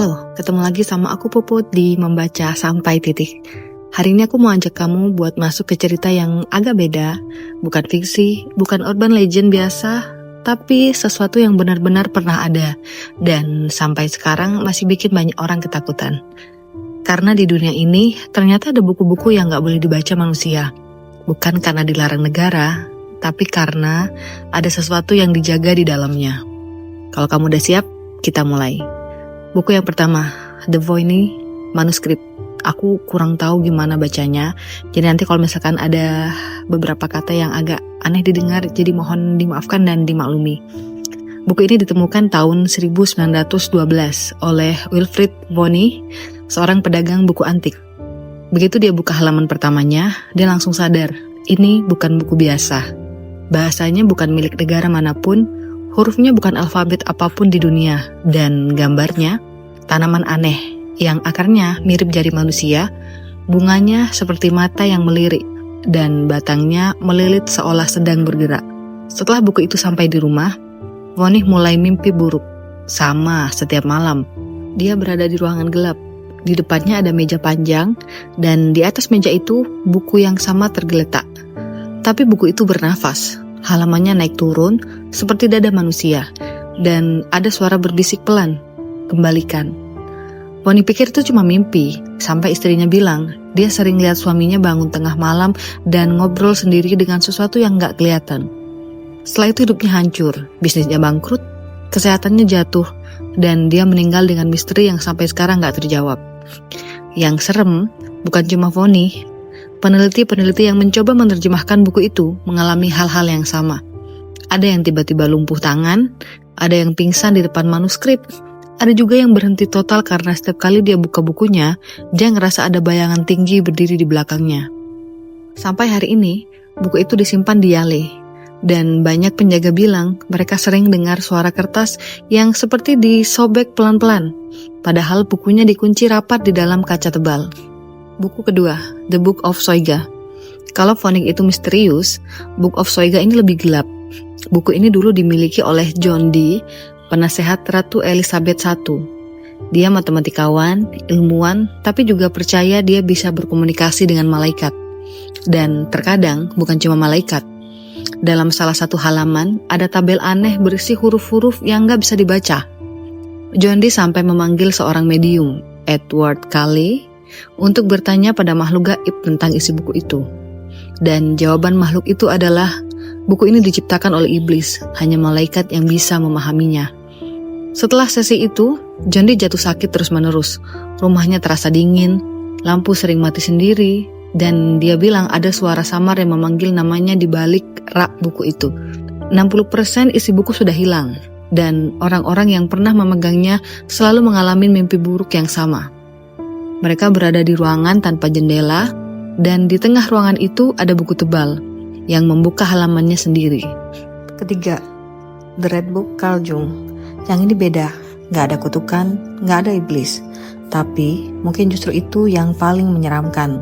Halo, ketemu lagi sama aku Puput di Membaca Sampai Titik. Hari ini aku mau ajak kamu buat masuk ke cerita yang agak beda. Bukan fiksi, bukan urban legend biasa, tapi sesuatu yang benar-benar pernah ada. Dan sampai sekarang masih bikin banyak orang ketakutan. Karena di dunia ini ternyata ada buku-buku yang gak boleh dibaca manusia. Bukan karena dilarang negara, tapi karena ada sesuatu yang dijaga di dalamnya. Kalau kamu udah siap, kita mulai. Buku yang pertama, The Voynich Manuscript. Aku kurang tahu gimana bacanya, jadi nanti kalau misalkan ada beberapa kata yang agak aneh didengar, jadi mohon dimaafkan dan dimaklumi. Buku ini ditemukan tahun 1912 oleh Wilfrid Voynich, seorang pedagang buku antik. Begitu dia buka halaman pertamanya, dia langsung sadar, ini bukan buku biasa. Bahasanya bukan milik negara manapun, hurufnya bukan alfabet apapun di dunia, dan gambarnya tanaman aneh yang akarnya mirip jari manusia, bunganya seperti mata yang melirik, dan batangnya melilit seolah sedang bergerak. Setelah buku itu sampai di rumah, Voynich mulai mimpi buruk. Sama setiap malam, dia berada di ruangan gelap. Di depannya ada meja panjang, dan di atas meja itu buku yang sama tergeletak. Tapi buku itu bernafas. Halamannya naik turun seperti dada manusia, dan ada suara berbisik pelan, kembalikan. Voynich pikir itu cuma mimpi, sampai istrinya bilang dia sering lihat suaminya bangun tengah malam dan ngobrol sendiri dengan sesuatu yang gak kelihatan. Setelah itu hidupnya hancur, bisnisnya bangkrut, kesehatannya jatuh, dan dia meninggal dengan misteri yang sampai sekarang gak terjawab. Yang serem bukan cuma Voynich. Peneliti-peneliti yang mencoba menerjemahkan buku itu mengalami hal-hal yang sama. Ada yang tiba-tiba lumpuh tangan, ada yang pingsan di depan manuskrip, ada juga yang berhenti total karena setiap kali dia buka bukunya, dia ngerasa ada bayangan tinggi berdiri di belakangnya. Sampai hari ini, buku itu disimpan di Yale, dan banyak penjaga bilang mereka sering dengar suara kertas yang seperti disobek pelan-pelan, padahal bukunya dikunci rapat di dalam kaca tebal. Buku kedua, The Book of Soyga. Kalau Voynich itu misterius, Book of Soyga ini lebih gelap. Buku ini dulu dimiliki oleh John Dee, penasehat Ratu Elizabeth I. Dia matematikawan, ilmuwan, tapi juga percaya dia bisa berkomunikasi dengan malaikat. Dan terkadang bukan cuma malaikat. Dalam salah satu halaman, ada tabel aneh berisi huruf-huruf yang gak bisa dibaca. John Dee sampai memanggil seorang medium, Edward Cayley, untuk bertanya pada makhluk gaib tentang isi buku itu. Dan jawaban makhluk itu adalah, buku ini diciptakan oleh iblis, hanya malaikat yang bisa memahaminya. Setelah sesi itu, John Dee jatuh sakit terus-menerus. Rumahnya terasa dingin, lampu sering mati sendiri, dan dia bilang ada suara samar yang memanggil namanya di balik rak buku itu. 60% isi buku sudah hilang, dan orang-orang yang pernah memegangnya selalu mengalami mimpi buruk yang sama. Mereka berada di ruangan tanpa jendela, dan di tengah ruangan itu ada buku tebal yang membuka halamannya sendiri. Ketiga, The Red Book Carl Jung. Yang ini beda, gak ada kutukan, gak ada iblis. Tapi mungkin justru itu yang paling menyeramkan.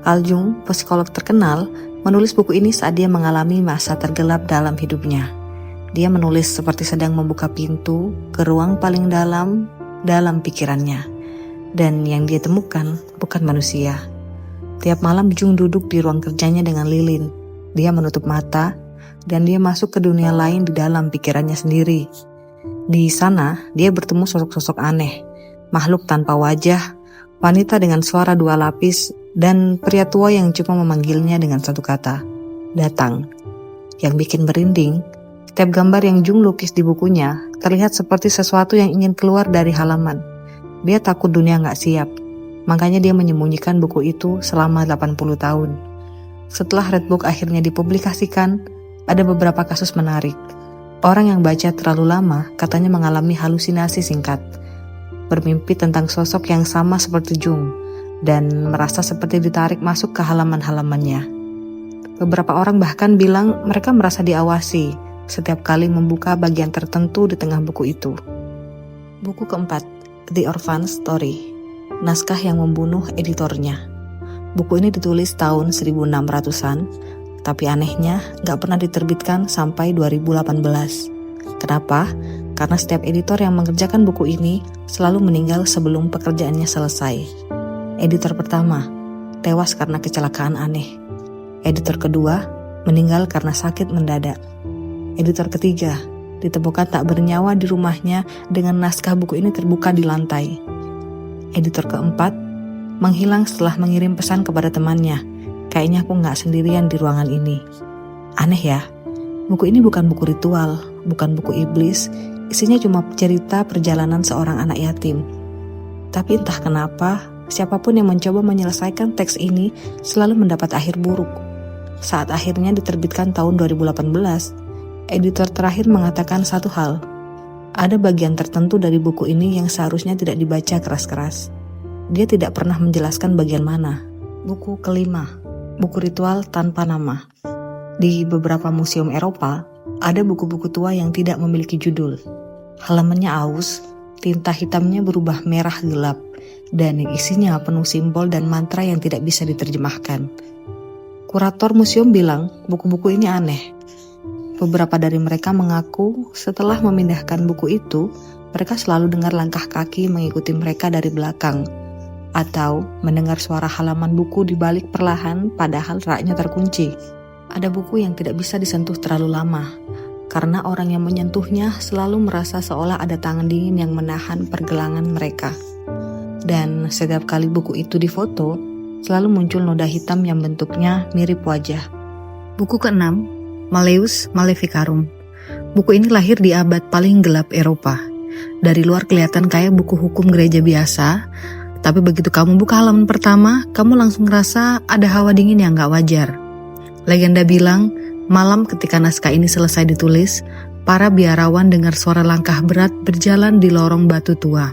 Carl Jung, psikolog terkenal, menulis buku ini saat dia mengalami masa tergelap dalam hidupnya. Dia menulis seperti sedang membuka pintu ke ruang paling dalam pikirannya. Dan yang dia temukan bukan manusia. Tiap malam Jung duduk di ruang kerjanya dengan lilin. Dia menutup mata dan dia masuk ke dunia lain di dalam pikirannya sendiri. Di sana dia bertemu sosok-sosok aneh, makhluk tanpa wajah, wanita dengan suara dua lapis, dan pria tua yang cuma memanggilnya dengan satu kata, datang. Yang bikin merinding, setiap gambar yang Jung lukis di bukunya terlihat seperti sesuatu yang ingin keluar dari halaman. Dia takut dunia gak siap, makanya dia menyembunyikan buku itu selama 80 tahun. Setelah Red Book akhirnya dipublikasikan, ada beberapa kasus menarik. Orang yang baca terlalu lama katanya mengalami halusinasi singkat, bermimpi tentang sosok yang sama seperti Jung, dan merasa seperti ditarik masuk ke halaman-halamannya. Beberapa orang bahkan bilang mereka merasa diawasi setiap kali membuka bagian tertentu di tengah buku itu. Buku keempat, The Orphan Story, naskah yang membunuh editornya. Buku ini ditulis tahun 1600-an, tapi anehnya gak pernah diterbitkan sampai 2018. Kenapa? karena setiap editor yang mengerjakan buku ini selalu meninggal sebelum pekerjaannya selesai. Editor pertama, tewas karena kecelakaan aneh. Editor kedua, meninggal karena sakit mendadak. Editor ketiga, ditemukan tak bernyawa di rumahnya dengan naskah buku ini terbuka di lantai. Editor keempat, menghilang setelah mengirim pesan kepada temannya. Kayaknya aku gak sendirian di ruangan ini. Aneh ya, buku ini bukan buku ritual, bukan buku iblis, isinya cuma cerita perjalanan seorang anak yatim. Tapi entah kenapa, siapapun yang mencoba menyelesaikan teks ini selalu mendapat akhir buruk. Saat akhirnya diterbitkan tahun 2018, editor terakhir mengatakan satu hal. Ada bagian tertentu dari buku ini yang seharusnya tidak dibaca keras-keras. Dia tidak pernah menjelaskan bagian mana. Buku kelima, buku ritual tanpa nama. Di beberapa museum Eropa, ada buku-buku tua yang tidak memiliki judul. Halamannya aus, tinta hitamnya berubah merah gelap, dan isinya penuh simbol dan mantra yang tidak bisa diterjemahkan. Kurator museum bilang buku-buku ini aneh. Beberapa dari mereka mengaku setelah memindahkan buku itu, mereka selalu dengar langkah kaki mengikuti mereka dari belakang, atau mendengar suara halaman buku dibalik perlahan padahal raknya terkunci. Ada buku yang tidak bisa disentuh terlalu lama, karena orang yang menyentuhnya selalu merasa seolah ada tangan dingin yang menahan pergelangan mereka. Dan setiap kali buku itu difoto, selalu muncul noda hitam yang bentuknya mirip wajah. Buku keenam, Malleus Maleficarum. Buku ini lahir di abad paling gelap Eropa. Dari luar kelihatan kayak buku hukum gereja biasa, tapi begitu kamu buka halaman pertama, kamu langsung ngerasa ada hawa dingin yang gak wajar. Legenda bilang, malam ketika naskah ini selesai ditulis, para biarawan dengar suara langkah berat berjalan di lorong batu tua.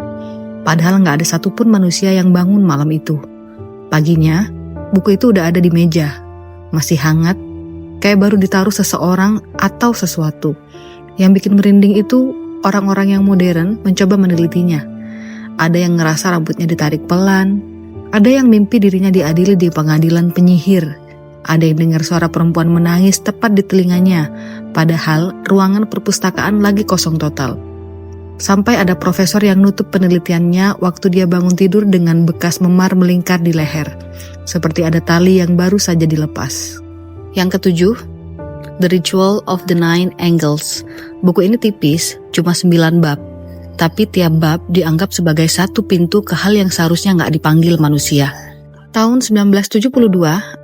Padahal gak ada satupun manusia yang bangun malam itu. Paginya, buku itu udah ada di meja, masih hangat, kayak baru ditaruh seseorang atau sesuatu. Yang bikin merinding itu orang-orang yang modern mencoba menelitinya. Ada yang ngerasa rambutnya ditarik pelan, ada yang mimpi dirinya diadili di pengadilan penyihir, ada yang dengar suara perempuan menangis tepat di telinganya, padahal ruangan perpustakaan lagi kosong total. Sampai ada profesor yang nutup penelitiannya waktu dia bangun tidur dengan bekas memar melingkar di leher, seperti ada tali yang baru saja dilepas. Yang ketujuh, The Ritual of the Nine Angels. Buku ini tipis, cuma 9 bab, tapi tiap bab dianggap sebagai satu pintu ke hal yang seharusnya nggak dipanggil manusia. Tahun 1972,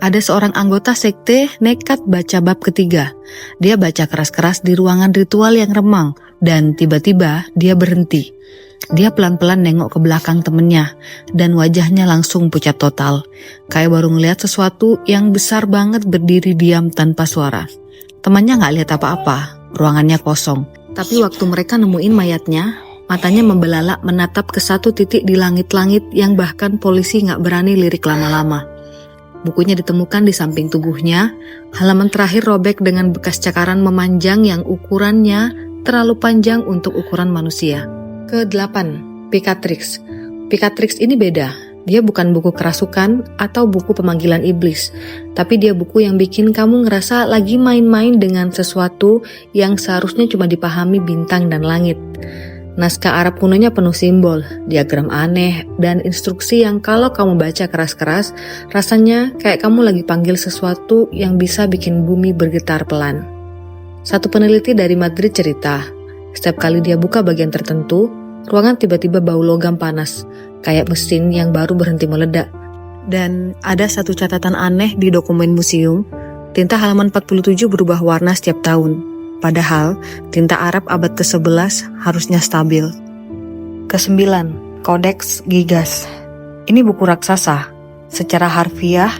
ada seorang anggota sekte nekat baca bab ketiga. Dia baca keras-keras di ruangan ritual yang remang, dan tiba-tiba dia berhenti. Dia pelan-pelan nengok ke belakang temennya, dan wajahnya langsung pucat total. Kayak baru ngeliat sesuatu yang besar banget berdiri diam tanpa suara. Temannya gak lihat apa-apa, ruangannya kosong. Tapi waktu mereka nemuin mayatnya, matanya membelalak menatap ke satu titik di langit-langit yang bahkan polisi gak berani lirik lama-lama. Bukunya ditemukan di samping tubuhnya, halaman terakhir robek dengan bekas cakaran memanjang yang ukurannya terlalu panjang untuk ukuran manusia. Ke-8, Picatrix. Picatrix ini beda. Dia bukan buku kerasukan atau buku pemanggilan iblis, tapi dia buku yang bikin kamu ngerasa lagi main-main dengan sesuatu yang seharusnya cuma dipahami bintang dan langit. Naskah Arab kunonya penuh simbol, diagram aneh, dan instruksi yang kalau kamu baca keras-keras, rasanya kayak kamu lagi panggil sesuatu yang bisa bikin bumi bergetar pelan. Satu peneliti dari Madrid cerita, setiap kali dia buka bagian tertentu, ruangan tiba-tiba bau logam panas, kayak mesin yang baru berhenti meledak. Dan ada satu catatan aneh di dokumen museum, tinta halaman 47 berubah warna setiap tahun. Padahal, tinta Arab abad ke-11 harusnya stabil. Ke-9, Codex Gigas. Ini buku raksasa. Secara harfiah,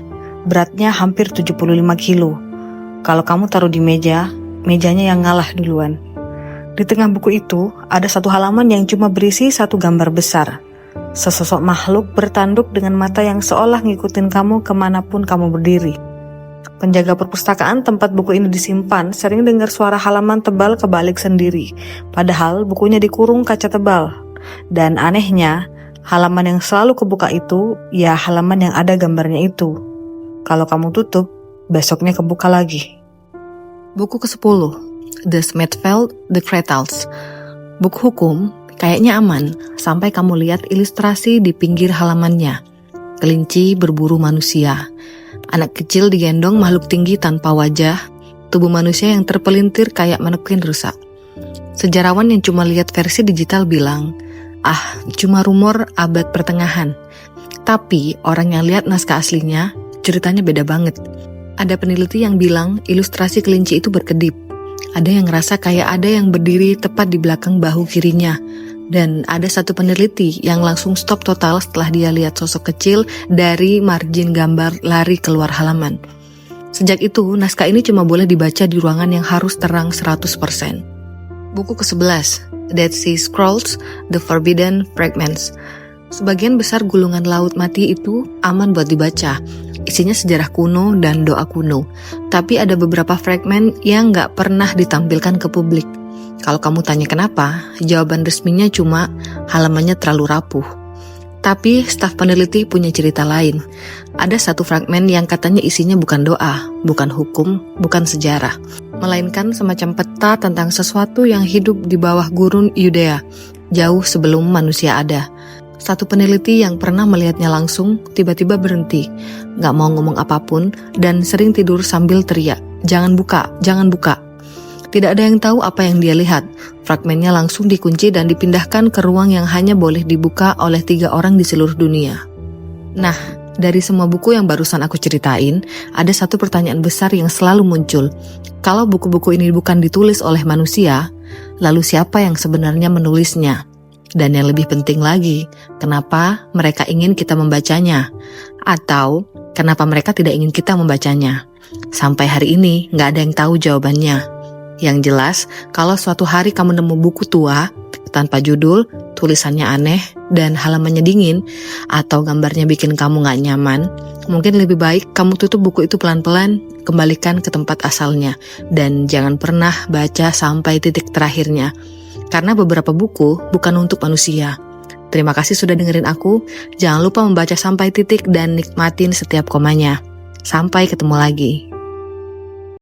beratnya hampir 75 kilo. Kalau kamu taruh di meja, mejanya yang ngalah duluan. Di tengah buku itu, ada satu halaman yang cuma berisi satu gambar besar. Sesosok makhluk bertanduk dengan mata yang seolah ngikutin kamu kemanapun kamu berdiri. Penjaga perpustakaan tempat buku ini disimpan sering dengar suara halaman tebal kebalik sendiri, padahal bukunya dikurung kaca tebal. Dan anehnya, halaman yang selalu kebuka itu, ya halaman yang ada gambarnya itu. Kalau kamu tutup, besoknya kebuka lagi. Buku ke-10, The Smithfield, The Cradles. Buku hukum kayaknya aman sampai kamu lihat ilustrasi di pinggir halamannya. Kelinci berburu manusia, anak kecil digendong makhluk tinggi tanpa wajah, tubuh manusia yang terpelintir kayak mannequin rusak. Sejarawan yang cuma lihat versi digital bilang, cuma rumor abad pertengahan. Tapi orang yang lihat naskah aslinya, ceritanya beda banget. Ada peneliti yang bilang ilustrasi kelinci itu berkedip. Ada yang ngerasa kayak ada yang berdiri tepat di belakang bahu kirinya. Dan ada satu peneliti yang langsung stop total setelah dia lihat sosok kecil dari margin gambar lari keluar halaman. Sejak itu, naskah ini cuma boleh dibaca di ruangan yang harus terang 100%. Buku ke-11, Dead Sea Scrolls, The Forbidden Fragments. Sebagian besar gulungan laut mati itu aman buat dibaca. Isinya sejarah kuno dan doa kuno. Tapi ada beberapa fragmen yang gak pernah ditampilkan ke publik. Kalau kamu tanya kenapa, jawaban resminya cuma halamannya terlalu rapuh. Tapi staf peneliti punya cerita lain. Ada satu fragmen yang katanya isinya bukan doa, bukan hukum, bukan sejarah, melainkan semacam peta tentang sesuatu yang hidup di bawah gurun Yudea, jauh sebelum manusia ada. Satu peneliti yang pernah melihatnya langsung tiba-tiba berhenti, gak mau ngomong apapun, dan sering tidur sambil teriak, "Jangan buka, jangan buka." Tidak ada yang tahu apa yang dia lihat. Fragmennya langsung dikunci dan dipindahkan ke ruang yang hanya boleh dibuka oleh 3 orang di seluruh dunia. Nah, dari semua buku yang barusan aku ceritain, ada satu pertanyaan besar yang selalu muncul. Kalau buku-buku ini bukan ditulis oleh manusia, lalu siapa yang sebenarnya menulisnya? Dan yang lebih penting lagi, kenapa mereka ingin kita membacanya? Atau kenapa mereka tidak ingin kita membacanya? Sampai hari ini nggak ada yang tahu jawabannya. Yang jelas, kalau suatu hari kamu nemu buku tua, tanpa judul, tulisannya aneh, dan halamannya dingin, atau gambarnya bikin kamu gak nyaman, mungkin lebih baik kamu tutup buku itu pelan-pelan, kembalikan ke tempat asalnya, dan jangan pernah baca sampai titik terakhirnya. Karena beberapa buku bukan untuk manusia. Terima kasih sudah dengerin aku, jangan lupa membaca sampai titik dan nikmatin setiap komanya. Sampai ketemu lagi.